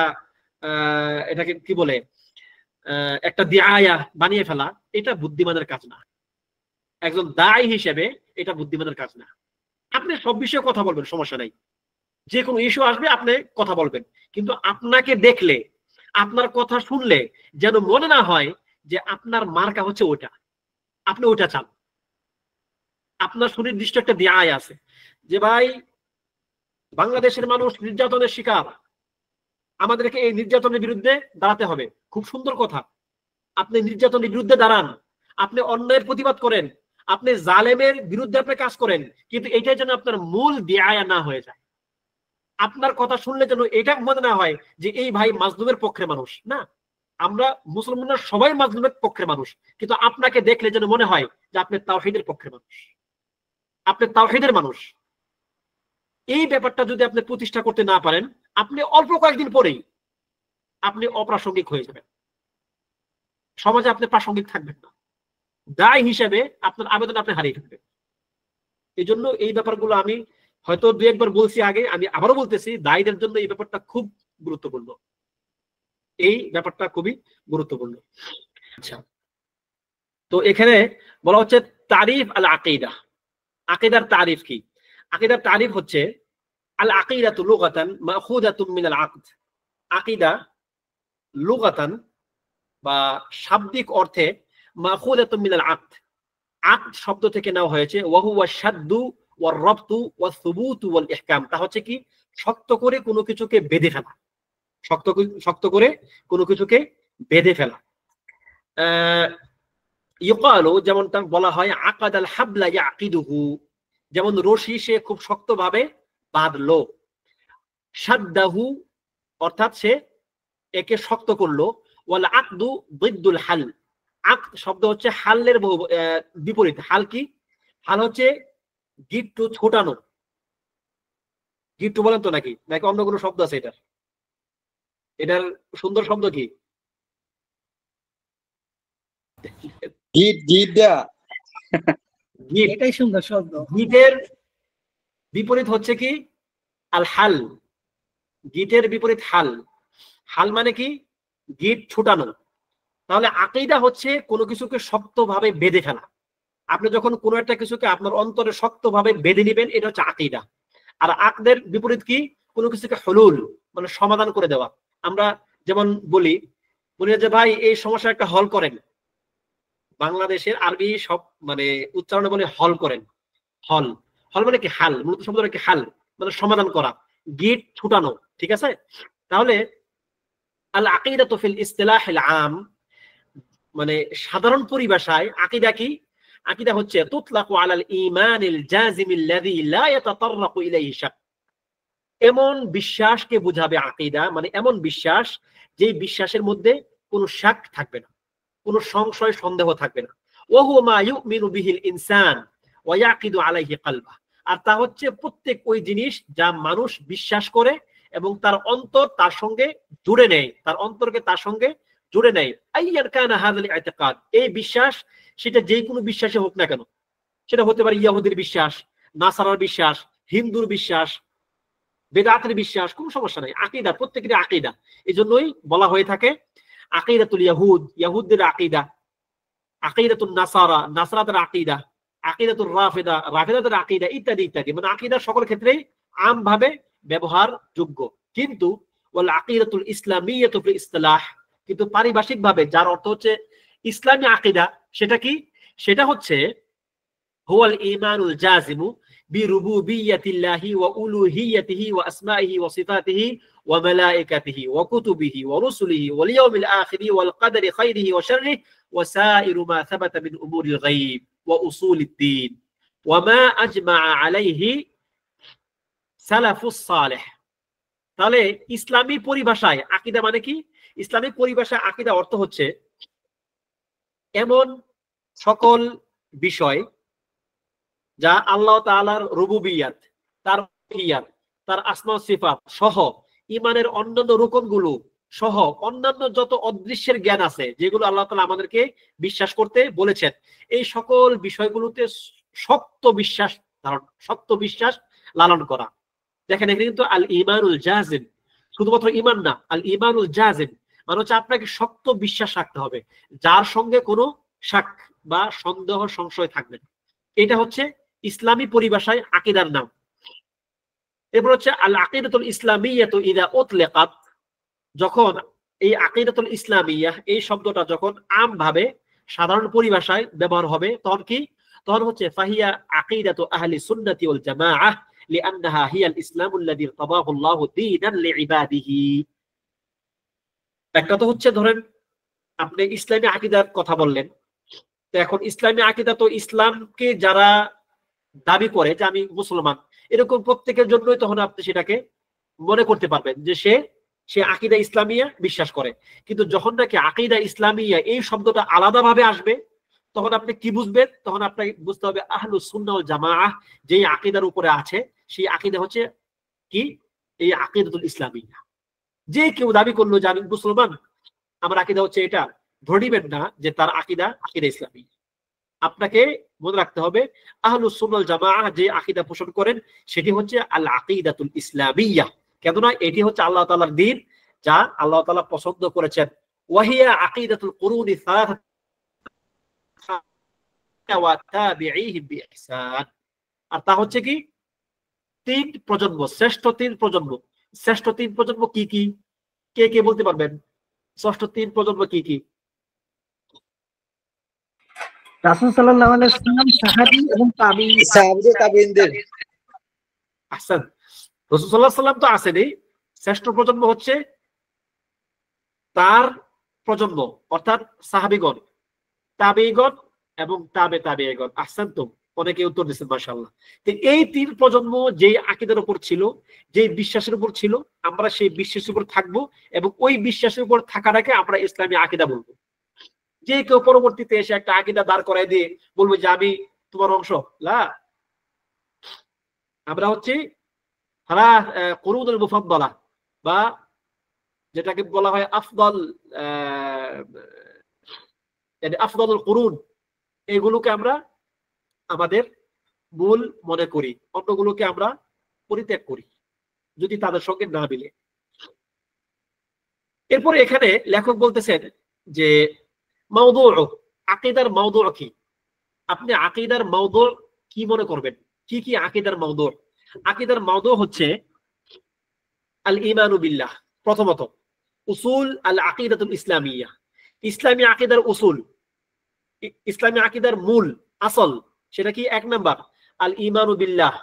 এটাকে কি বলে একটা দিয়ায়া বানিয়ে ফেলা, এটা বুদ্ধিমানের কাজ না। একজন দায়ী হিসেবে এটা বুদ্ধিমানের কাজ না। আপনি সব বিষয়ে কথা বলবেন, সমস্যা নাই, যে কোনো ইস্যু আসবে আপনি কথা বলবেন, কিন্তু আপনাকে দেখলে, আপনার কথা শুনলে যেন মনে না হয় যে আপনার মার্কা হচ্ছে ওটা, আপনি ওটা চান। আপনার সুনির্দিষ্ট একটা দিয়ায় আছে যে ভাই বাংলাদেশের মানুষ নির্যাতনের শিকার, আমাদেরকে এই নির্যাতনের বিরুদ্ধে দাঁড়াতে হবে। খুব সুন্দর কথা, আপনি নির্যাতনের বিরুদ্ধে দাঁড়ান, আপনি অন্যায়ের প্রতিবাদ করেন, আপনি জালেমের বিরুদ্ধে আপনি কাজ করেন, কিন্তু এটাই যেন আপনার মূল দিয়ায়া না হয়ে যায়। আপনার কথা শুনলে যেন এটা মনে না হয় যে এই ভাই মাজলুমের পক্ষের মানুষ। না, আমরা মুসলমানরা সবাই মাজলুমের পক্ষের মানুষ, কিন্তু আপনাকে দেখলে যেন মনে হয় যে আপনি তাওহীদের পক্ষের মানুষ, আপনি তাওহীদের মানুষ। এই ব্যাপারটা যদি আপনি প্রতিষ্ঠা করতে না পারেন, আপনি অল্প কয়েকদিন পরেই আপনি অপ্রাসঙ্গিক হয়ে যাবেন, সমাজে আপনি প্রাসঙ্গিক থাকবেন না, দায় হিসেবে আপনার আবেদন আপনি হারিয়ে ফেলবেন। এই জন্য এই ব্যাপারগুলো আমি হয়তো দু একবার বলছি আগে, আমি আবারও বলতেছি, দায়ীদের জন্য এই ব্যাপারটা খুব গুরুত্বপূর্ণ, এই ব্যাপারটা খুবই গুরুত্বপূর্ণ। আচ্ছা, তো এখানে বলা হচ্ছে তারিফ আল আকিদা। আকিদার তারিফ কি? আকিদার তারিফ হচ্ছে আল আকিদাতু লুগাতান মাখুদাতুম মিনাল আকদ। আকিদা লুগাতান বা শাব্দিক অর্থে মাখুদাতুম মিনাল আকদ, আকদ শব্দ থেকে নেওয়া হয়েছে। ওয়া হুয়া শাদ্দু ওয়ার রাবতু ওয়াস সুবুতু ওয়াল ইহকাম। তা হচ্ছে কি? শক্ত করে কোনো কিছুকে বেঁধে ফেলা, শক্ত করে কোনো কিছুকে বেঁধে ফেলা। ইউকালু, যেমন তার বলা হয় আকাদাল হাবলা ইয়াকিদুহু, যেমন রশি সে খুব শক্তভাবে বাঁধলো। সাদ্দাহু, অর্থাৎ সে একে শক্ত করলো। ওয়াল আকদু বিদ্দুল হাল, আকদ শব্দ হচ্ছে হালের বিপরীত। হাল কি? হাল হচ্ছে গিট্টু ছোটানো। গিট্টু বলেন তো নাকি নাকি অন্য কোনো শব্দ আছে এটার? এটার সুন্দর শব্দ কি? গিট গিট দেয়া। গিট, এটাই সুন্দর শব্দ। গিটের বিপরীত হচ্ছে কি? আল হাল। গিটের বিপরীত হাল। হাল মানে কি? গিট ছুটানো। তাহলে আকীদা হচ্ছে কোনো কিছুকে শক্তভাবে বেঁধে ফেলা। আপনি যখন কোনো একটা কিছুকে আপনার অন্তরে শক্তভাবে বেঁধে নেবেন, এটা হচ্ছে আকীদা। আর আকদের বিপরীত কি? কোনো কিছুকে হলুল, মানে সমাধান করে দেওয়া। আমরা যেমন বলি যে ভাই এই সমস্যা একটা হল করেন। বাংলাদেশের আরবি সব মানে উচ্চারণে বলে হল করেন। হল, হল মানে কি? হাল, মূলত শব্দটা কি? হাল মানে সমাধান করা, গিট ছুটানো। ঠিক আছে? তাহলে আল আকিদাতু ফিল ইসতিলাহিল আম, মানে সাধারণ পরিভাষায় আকীদা কি? আকীদা হচ্ছে তুতলাকু আলাল ঈমানিল জাযিমিল লাযী লা ইয়াতাতাররাকু ইলাইহি শাক, এমন বিশ্বাসকে বোঝাবে আকীদা, মানে এমন বিশ্বাস যে বিশ্বাসের মধ্যে কোনো শাক থাকবে না, কোনো সংশয় সন্দেহ থাকবে না। ওয়া হুয়া মা ইউমিনু বিহিল ইনসান ওয়া ইয়াকিদু আলাইহি কলবা, আর তা হচ্ছে প্রত্যেক ওই জিনিস যা মানুষ বিশ্বাস করে এবং তার অন্তর তার সঙ্গে জুড়ে নেয়, তার অন্তরকে তার সঙ্গে জুড়ে নেয়। আইয়ান কানা হাযাল ইতিকাদ, এই বিশ্বাস সেটা যে কোনো বিশ্বাসে হোক না কেন, সেটা হতে পারে ইয়াহুদির বিশ্বাস, নাসারার বিশ্বাস, হিন্দুর বিশ্বাস, বেদাতের বিশ্বাস, কোনো সমস্যা নাই। আকীদা প্রত্যেকেরই আকীদা। এজন্যই বলা হয়ে থাকে আকীদাতুল ইয়াহুদ, ইয়াহুদদের আকীদা, আকীদাতুন নাসারা, নাসারাদের আকীদা, আকীদাতুর রাফিদা, রাফিদাদের আকীদা, ইত্যাদি ইত্যাদি। মানে আকীদা সকল ক্ষেত্রেই আমভাবে ব্যবহার যোগ্য। কিন্তু ওয়াল আকীদাতুল ইসলামিয়্যাতু ফিল ইসতিলাহ, কিন্তু পারিভাষিকভাবে যার অর্থ হচ্ছে ইসলামী আকীদা, সেটা কি? সেটা হচ্ছে হুয়াল ঈমানুল জাযিমু বিরুবুবিয়্যাতিল্লাহি ওয়া উলুহিয়্যাতিহি ওয়া আসমাইহি ওয়া সিফাতিহি ওয়া মালায়েকাতিহি ওয়া কুতুবিহি ওয়া রুসুলিহি ওয়াল ইয়াউমিল আখিরি ওয়াল কদরি খাইরিহি ওয়া শাররিহি ওয়া সাইরু মা সাবাতা মিন উমুরিল গায়ব ওয়া উসুলিদ দ্বীন ওয়া মা আজমা'a আলাইহি সালাফুস সালেহ। তাহলে ইসলামী পরিভাষায় আকীদা মানে কি? ইসলামী পরিভাষায় আকীদা অর্থ হচ্ছে এমন সকল বিষয় যা আল্লাহ তাআলার রুবুবিয়াত, তার উলুহিয়াত, তার আসমা ও সিফাত সহ ঈমানের অন্যান্য রুকনগুলো সহ অন্যান্য যত অদৃশ্যের জ্ঞান আছে যেগুলো আল্লাহ তাআলা আমাদেরকে বিশ্বাস করতে বলেছেন, এই সকল বিষয়গুলোতে শক্ত বিশ্বাস ধারণ, শক্ত বিশ্বাস লালন করা। দেখেন এখানে কিন্তু আল ঈমানুল জাযিম, শুধুমাত্র ঈমান না, আল ঈমানুল জাযিম মানে হচ্ছে আপনাকে শক্ত বিশ্বাস রাখতে হবে, যার সঙ্গে কোনো শাক বা সন্দেহ সংশয় থাকবে না। এটা হচ্ছে ইসলামী পরিভাষায় আকীদার নাম। এরপর হচ্ছে আল আকীদাতুল ইসলামিয়্যাতু ইযা উতলিকাত, যখন এই আকীদাতুল ইসলামিয়্যাহ এই শব্দটা যখন আমভাবে সাধারণ পরিভাষায় ব্যবহার হবে, তখন কি? তখন হচ্ছে ফাহিয়া আকীদাতু আহলি সুন্নাতি ওয়াল জামাআহ লিআন্নাহা হিয়াল ইসলামুল লাযী তাবাহু আল্লাহু দীনান লিইবাদিহি। একটা তো হচ্ছে ধরেন আপনি ইসলামী আকীদার কথা বললেন, তো এখন ইসলামী আকীদা তো ইসলামকে যারা দাবি করে যে আমি মুসলমান, এরকম প্রত্যেকের জন্যই তখন আপনি সেটাকে মনে করতে পারবেন যে সে আকীদা ইসলামিয়া বিশ্বাস করে। কিন্তু যখন নাকি আকীদা ইসলামিয়া এই শব্দটা আলাদাভাবে আসবে, তখন আপনি কি বুঝবেন? তখন আপনাকে বুঝতে হবে আহলুস সুন্নাহ ওয়াল জামাআহ যেই আকীদার উপরে আছে, সেই আকীদা হচ্ছে কি? এই আকীদাতুল ইসলামিয়া। যে কেউ দাবি করলো যে আমি মুসলমান, আমার আকীদা হচ্ছে এটা, ধরে নিবেন না যে তার আকীদা আকীদা ইসলামী। আপনাকে মনে রাখতে হবে আহলুস সুন্নাহ ওয়াল জামাআহ যে আকীদা পোষণ করেন সেটি হচ্ছে আল আকীদাতুল ইসলামিয়া। কেননা এটি হচ্ছে আল্লাহ তাআলার দ্বীন, যা আল্লাহ তাআলা পছন্দ করেছেন। ওয়াহিয়া আকীদাতুল কুরুনি সালাসা ওয়া তাবিঈহিম বিইহসান, আর তা হচ্ছে কি? তিন প্রজন্ম, শ্রেষ্ঠ তিন প্রজন্ম। শ্রেষ্ঠ তিন প্রজন্ম কি কি? কে কে বলতে পারবেন? ষষ্ঠ তিন প্রজন্ম কি কি? রাসূল সাল্লাল্লাহু আলাইহি ওয়াসাল্লাম, সাহাবী এবং তাবিঈন। সাহাবীদের তাবিঈনদের। আহসান। রাসূল সাল্লাল্লাহু আলাইহি ওয়াসাল্লাম তো আসেনই, শ্রেষ্ঠ প্রজন্ম হচ্ছে তার প্রজন্ম অর্থাৎ সাহাবীগণ, তাবেঈগণ, এবং তাবে তাবেঈগণ। আহসানতুম, অনেকে উত্তর দিচ্ছেন মাশাআল্লাহ। তো এই 3 প্রজন্ম যেই আকীদার উপর ছিল, যেই বিশ্বাসের উপর ছিল, আমরা সেই বিশ্বাসের উপর থাকবো এবং ওই বিশ্বাসের উপর থাকাটাকে আমরা ইসলামী আকীদা বলবো। যে কেউ পরবর্তীতে এসে একটা আকীদা দাঁড় করায় দিয়ে বলবো যে আমি তোমার অংশ, না, আমরা হচ্ছে তারা কুরুনুল মুফাদ্দালা বা যেটাকে বলা হয় আফদল আফদলুল কুরুন, এগুলোকে আমরা আমাদের মূল মনে করি, অন্যগুলোকে আমরা পরিত্যাগ করি যদি তাদের সঙ্গে না মিলে। এরপরে এখানে লেখক বলতেছেন যে মাওদুউ, আকীদার মাওদুউ কি? আপনি আকীদার মাওদুউ কি মনে করবেন? কি কি আকীদার মাওদুউ? আকীদার মাওদুউ হচ্ছে আল ঈমানু বিল্লাহ, প্রথমত উসুল আল আকীদাতুল ইসলামিয়া, ইসলামী আকীদার উসুল, ইসলামী আকীদার মূল আসল, সেটা কি? 1 নাম্বার আল ঈমানু বিল্লাহ,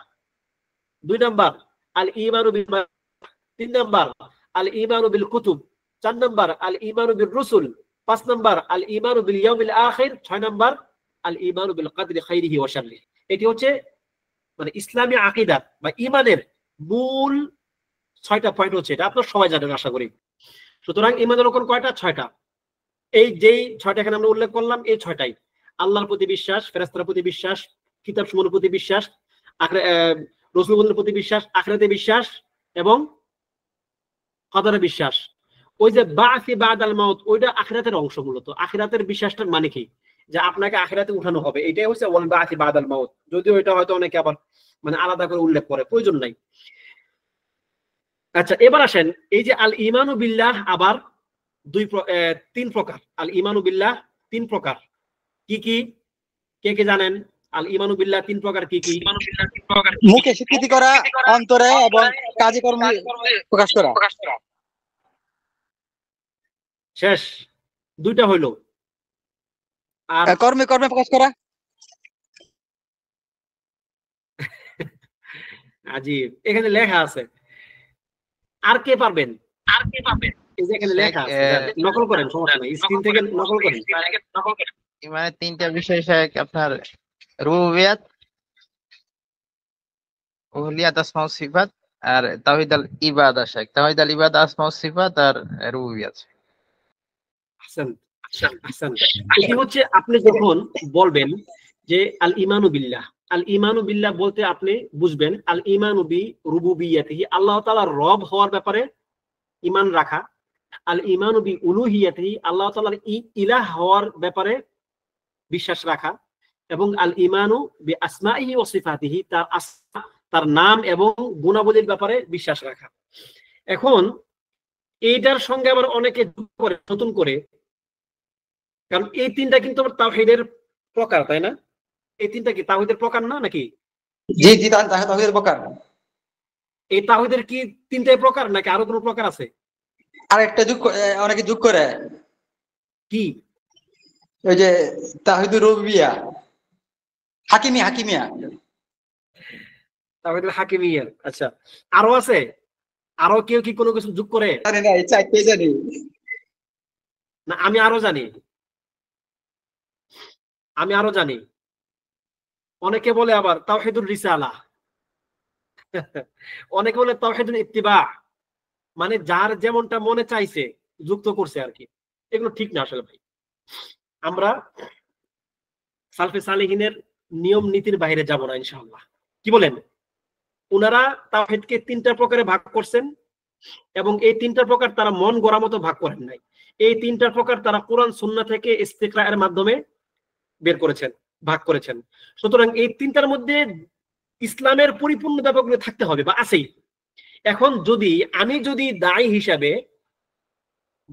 2 নাম্বার আল ঈমানু বিল, 3 নাম্বার আল ঈমানু বিল কুতুব, 4 নাম্বার আল ঈমানু বির রাসূল, 5 নাম্বার আল ঈমানু বিল ইয়াউমিল আখির, 6 নাম্বার আল ঈমানু বিল কদরি খাইরিহি ওয়া শাররিহি। এটি হচ্ছে মানে ইসলামী আকীদা বা ঈমানের মূল 6টা পয়েন্ট হচ্ছে, এটা আপনারা সবাই জানেন আশা করি। সুতরাং ঈমানের রকম কয়টা? 6টা। এই যেই 6টা এখানে আমরা উল্লেখ করলাম, এই 6টাই আল্লাহর প্রতি বিশ্বাস, ফেরেশতার প্রতি বিশ্বাস, কিতাব সমূহের প্রতি বিশ্বাস, রাসূলগণের প্রতি বিশ্বাস, আখিরাতে বিশ্বাস এবং কদরে বিশ্বাস। ওই যে বা'সি বাদাল মাউত, ওইটা আখিরাতের অংশ। মূলত আখিরাতের বিশ্বাসটার মানে কি? যে আপনাকে আখিরাতে উঠানো হবে, এটাই হচ্ছে ওয়াল বা'সি বাদাল মাউত। যদিও এটা হয়তো অনেকে আবার মানে আলাদা করে উল্লেখ করে, প্রয়োজন নাই। আচ্ছা, এবার আসেন এই যে আল ঈমানু বিল্লাহ আবার 3 প্রকার। আল ঈমানু বিল্লাহ 3 প্রকার। কি কি? কে কে জানেন? আল ঈমানু বিল্লাহ 3 প্রকার কি কি? মুখে স্বীকৃতি করা, অন্তরে এবং কাজে কর্মে প্রকাশ করা। শেষ, 2টা হইলো। আর কর্মে কর্মে প্রকাশ করা। আজিব, এখানে লেখা আছে। আর কে পারবেন? এই যে এখানে লেখা আছে, নকল করেন, সমস্যা নাই, স্ক্রিন থেকে নকল করেন। মানে 3টা বিষয় আপনার রুবুবিয়াত, উলুহিয়াত, আসমা ও সিফাত, আর তাওহীদ আল ইবাদা। তাওহীদ আল ইবাদা, আসমা ও সিফাত আর রুবুবিয়াত। আহসান আহসান। এটি হচ্ছে আপনি যখন বলবেন যে আল ঈমানু বিল্লাহ, আল ঈমানু বিল্লাহ বলতে আপনি বুঝবেন আল ঈমানু বি রুবুবিয়াতিহি, আল্লাহ তাআলার রব হওয়ার ব্যাপারে ঈমান রাখা। আল ঈমানু বি উলুহিয়াতিহি, আল্লাহ তাআলার ইলাহ হওয়ার ব্যাপারে বিশ্বাস রাখা। এবং আল ঈমানু বি আসমাইহি ওয়া সিফাতিহি, তার নাম এবং গুণাবলীর ব্যাপারে বিশ্বাস রাখা। এখন এইটার সঙ্গে আবার অনেকে যোগ করে নতুন করে, কারণ এই 3টা কিন্তু আবার তাওহীদের প্রকার, তাই না? এই 3টা কি তাওহীদের প্রকার না নাকি? জি জি, তাওহীদের প্রকার। এই তাওহীদের কি 3টাই প্রকার নাকি আরো কোনো প্রকার আছে? আরেকটা অনেকে যোগ করে, কি? ওই যে তাওহীদুর রুবুবিয়া, হাকিমিয়া। তাওহীদুল হাকিমিয়া। আচ্ছা, আরো আছে? আরো কেউ কি কোনো কিছু যোগ করে? জানি না, এই 4টাই জানি না, আমি আরো জানি। অনেকে বলে আবার তাওহীদুর রিসালা, অনেকে বলে তাওহীদুল ইত্তিবা, মানে যার যেমনটা মনে চাইছে যুক্ত করছে আর কি। এগুলো ঠিক না আসলে ভাই। আমরা সালফে সালেহিনের নিয়ম নীতির বাইরে যাব না ইনশাআল্লাহ। কি বলেন? ওনারা তাওহীদকে 3টা প্রকারে ভাগ করছেন এবং এই 3টা প্রকার তারা মন গড়া মতো ভাগ করেন নাই। এই 3টা প্রকার তারা কোরআন সুন্নাহ থেকে ইস্তিকরার মাধ্যমে বের করেছেন, ভাগ করেছেন। সুতরাং এই 3টার মধ্যে ইসলামের পরিপূর্ণ ব্যাপারগুলো থাকতে হবে বা আছেই। এখন আমি যদি দায়ী হিসাবে,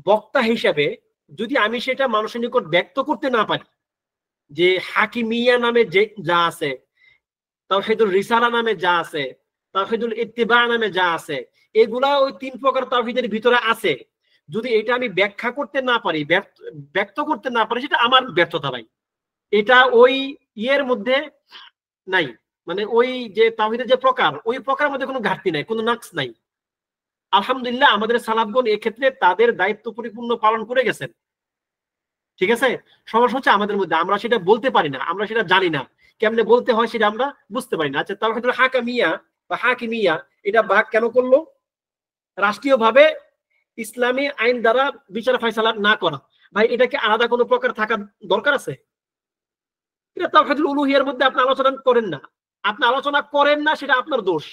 বক্তা হিসাবে যদি আমি সেটা মানুষের নিকট ব্যক্ত করতে না পারি, যে হাকিমিয়া নামে যা আছে, তাওহীদুর রিসালা নামে যা আছে, তাওহীদুল ইত্তিবা নামে যা আছে, এগুলা ওই 3 প্রকার তাওহীদের ভিতরে আছে, যদি এটা আমি ব্যাখ্যা করতে না পারি, ব্যক্ত করতে না পারি, সেটা আমার ব্যর্থতা ভাই। এটা ওই ইয়ের মধ্যে নাই, মানে ওই যে তাওহীদের যে প্রকার, ওই প্রকারের মধ্যে কোনো ঘাটতি নাই, কোনো নাকস নাই। আলহামদুলিল্লাহ আমাদের সালাফগণ এক্ষেত্রে তাদের দায়িত্ব পরিপূর্ণ পালন করে গেছেন। ঠিক আছে? সমস্যা হচ্ছে আমাদের মধ্যে, আমরা সেটা বলতে পারি না, আমরা সেটা জানি না কেমনে বলতে হয়, সেটা আমরা বুঝতে পারি না। আচ্ছা, তাওহীদুল হাকামিয়া বা হাকিমিয়া এটা ভাগ কেন করলো? রাষ্ট্রীয়ভাবে ইসলামী আইন দ্বারা বিচার ফায়সালা না করা। ভাই, এটাকে আলাদা কোনো প্রকার থাকার দরকার আছে? এটা তাওহীদুল উলুহিয়ার মধ্যে আপনি আলোচনা করেন না, আপনি আলোচনা করেন না, সেটা আপনার দোষ।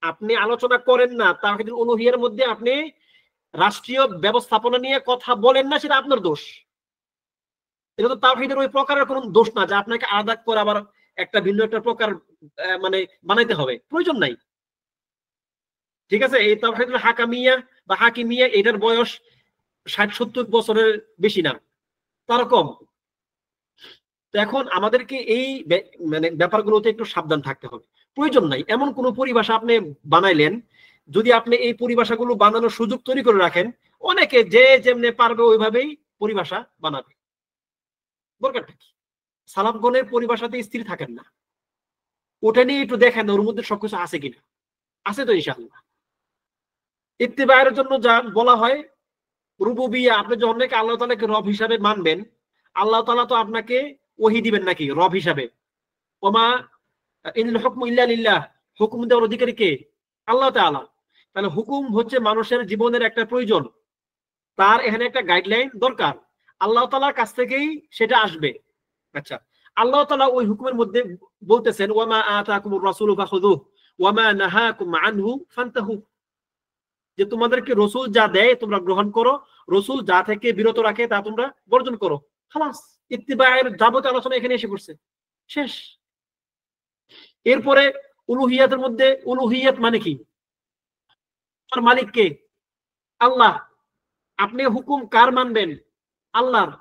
আপনি আলোচনা করেন না তাওহীদুল উলুহিয়ার মধ্যে, আপনি রাষ্ট্রীয় ব্যবস্থাপনা নিয়ে কথা বলেন না, সেটা আপনার দোষ। এটা তো তাওহীদের ওই প্রকারের কোনো দোষ না যে আপনাকে আলাদা করে আবার একটা ভিন্ন একটা প্রকার মানে বানাইতে হবে, প্রয়োজন নাই। ঠিক আছে? এই তাওহীদুল হাকামিয়া বা হাকিমিয়া এটার বয়স 60-70 বছরের বেশি না, তার কম। তো এখন আমাদেরকে এই মানে ব্যাপারগুলোতে একটু সাবধান থাকতে হবে। প্রয়োজন নাই এমন কোন পরিভাষা আপনি বানাইলেন, যদি আপনি এই পরিভাষাগুলো বানানোর সুযোগ তৈরি করে রাখেন, অনেকে যে যেমনে পারবে ওইভাবেই পরিভাষা বানাবে। দরকারটা কি? সালাফগণের পরিভাষাতে স্থির থাকেন না, ওটা নিয়ে একটু দেখেন ওর মধ্যে সবকিছু আছে কিনা। আছে তো ইনশাআল্লাহ। ইত্তিবায়ের জন্য যা বলা হয় রুবুবিয়া, আপনি যখন নাকি আল্লাহ তাআলাকে রব হিসাবে মানবেন, আল্লাহ তাআলা তো আপনাকে ওহী দিবেন নাকি রব হিসাবে? ওমা ইনিল হুকমু ইল্লা লিল্লাহ, হুকুম দেওয়ার অধিকারী কে? আল্লাহ তাআলা। তাহলে হুকুম হচ্ছে মানুষের জীবনের একটা প্রয়োজন, তার এখানে একটা গাইডলাইন দরকার, আল্লাহ তাআলার কাছ থেকেই সেটা আসবে। আচ্ছা, আল্লাহ তাআলা ওই হুকুমের মধ্যে বলতেছেন ওয়ামা আতাকুমুর রাসূলু ফাখুযুহু ওয়ামা নাহাকুম আনহু ফান্তাহু, যে তোমাদেরকে রসুল যা দেয় তোমরা গ্রহণ করো, রসুল যা থেকে বিরত রাখে তা তোমরা বর্জন করো। খালাস, ইত্তিবায়ের যাবতীয় আলোচনা এখানে এসে পড়ছে, শেষ। এরপরে উলুহিয়াতের মধ্যে, উলুহিয়াত মানে কি? তোমার মালিক কে? আল্লাহ। আপনি হুকুম কার মানবেন? আল্লাহর।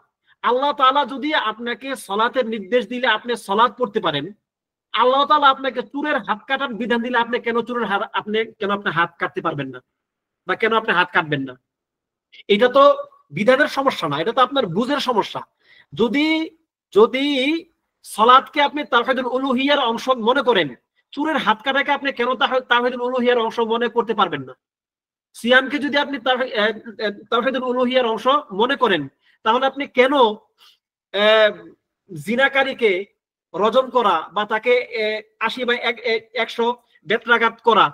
আল্লাহ তাআলা যদি আপনাকে সালাতের নির্দেশ দিলে আপনি সালাত পড়তে পারেন, আল্লাহ তাআলা আপনাকে চুরের হাত কাটার বিধান দিলে আপনি কেন চুরের হাত, আপনি কেন আপনার হাত কাটতে পারবেন না, বা কেন আপনি হাত কাটবেন না? এটা তো বিধানের সমস্যা না, এটা তো আপনার বুঝের সমস্যা। যদি যদি সালাতকে আপনি তাওহীদুল উলুহিয়ার অংশ মনে করেন, চুরের হাত কাটাকে আপনি কেন তাওহীদুল উলুহিয়ার অংশ মনে করতে পারবেন না? সিয়ামকে যদি আপনি তাওহীদুল উলুহিয়ার অংশ মনে করেন, তাহলে আপনি কেন জিনাকারীকে রজম করা বা তাকে 80/100 বেত্রাঘাত করা,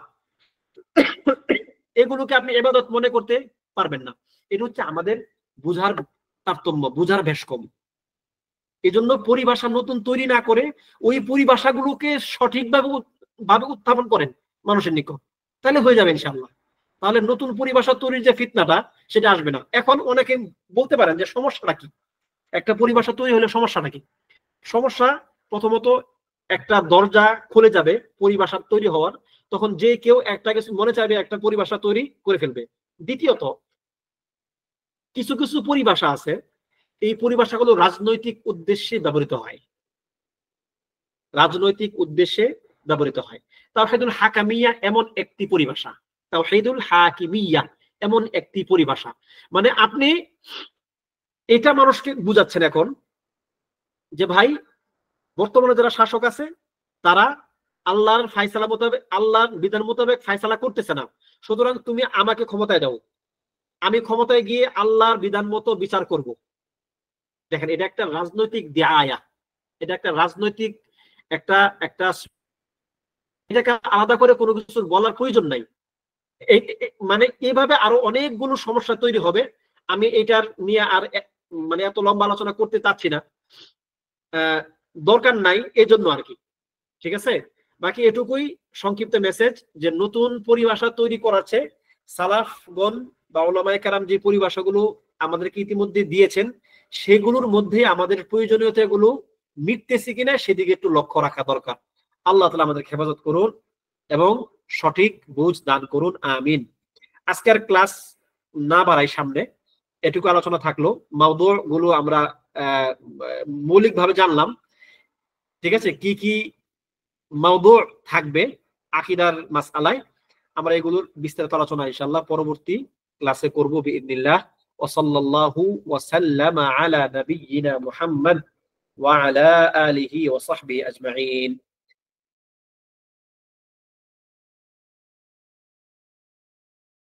এগুলোকে আপনি ইবাদত মনে করতে পারবেন না? এটা হচ্ছে আমাদের বুঝার তারতম্য, বুঝার ভেষকম। এই জন্য পরিভাষা নতুন তৈরি না করে ওই পরিভাষাগুলোকে সঠিকভাবে উত্থাপন করেন মানুষের নিকট, তাহলে হয়ে যাবে ইনশাআল্লাহ। তাহলে নতুন পরিভাষা তৈরির যে ফিতনাটা, সেটা আসবে না। এখন অনেকে বলতে পারেন যে সমস্যাটা কি, একটা পরিভাষা তৈরি হলে সমস্যাটা কি? সমস্যা প্রথমত, একটা দরজা খুলে যাবে পরিভাষা তৈরি হওয়ার, তখন যে কেউ একটা কিছু মনে চাইবে একটা পরিভাষা তৈরি করে ফেলবে। দ্বিতীয়ত, কিছু কিছু পরিভাষা আছে, এই পরিভাষাগুলো রাজনৈতিক উদ্দেশ্যে ব্যবহৃত হয়, রাজনৈতিক উদ্দেশ্যে ব্যবহৃত হয়। তাওহীদুল হাকামিয়া এমন একটি পরিভাষা, তাওহীদুল হাকিমিয়া এমন একটি পরিভাষা। মানে আপনি এটা মানুষকে বুঝাচ্ছেন এখন যে ভাই, বর্তমানে যারা শাসক আছে তারা আল্লাহর ফায়সালা মোতাবেক, আল্লাহর বিধান মোতাবেক ফায়সালা করতেছে না, সুতরাং তুমি আমাকে ক্ষমতায় দাও, আমি ক্ষমতায় গিয়ে আল্লাহর বিধান মতো বিচার করব। দেখেন, এটা একটা রাজনৈতিক দায়া, এটা একটা রাজনৈতিক একটা এটাকে আলাদা করে কোনো কিছু বলার প্রয়োজন নাই। মানে এইভাবে আরো অনেকগুলো সমস্যা তৈরি হবে। আমি এটার নিয়ে আর মানে এত লম্বা আলোচনা করতে চাচ্ছি না, দরকার নাই এজন্য আর কি। ঠিক আছে, বাকি এটুকুই সংক্ষিপ্ত মেসেজ, যে নতুন পরিভাষা তৈরি করাচ্ছে সালাফগণ বা উলামায়ে কেরাম, যে পরিভাষাগুলো আমাদেরকে ইতিমধ্যে দিয়েছেন সেগুলোর মধ্যে আমাদের প্রয়োজনীয়তাগুলো মিটতেছে কিনা সেদিকে একটু লক্ষ্য রাখা দরকার। আল্লাহ তাআলা আমাদের হেফাজত করুন এবং সঠিক বুঝ দান করুন, আমিন। আজকের ক্লাস না বাড়াই, সামনে এটুকু আলোচনা থাকলো, মাওদু গুলো আমরা মৌলিকভাবে জানলাম। ঠিক আছে, কি কি মাওদু থাকবে আকীদার মাসআলায়, আমরা এগুলোর বিস্তারিত আলোচনা ইনশাআল্লাহ পরবর্তী ক্লাসে করব বিইذنিল্লাহ। ওয়া সাল্লাল্লাহু ওয়া সাল্লামা আলা নাবিয়্যিনা মুহাম্মদ ওয়া আলা আলিহি ওয়া সাহবিহি আজমাইন।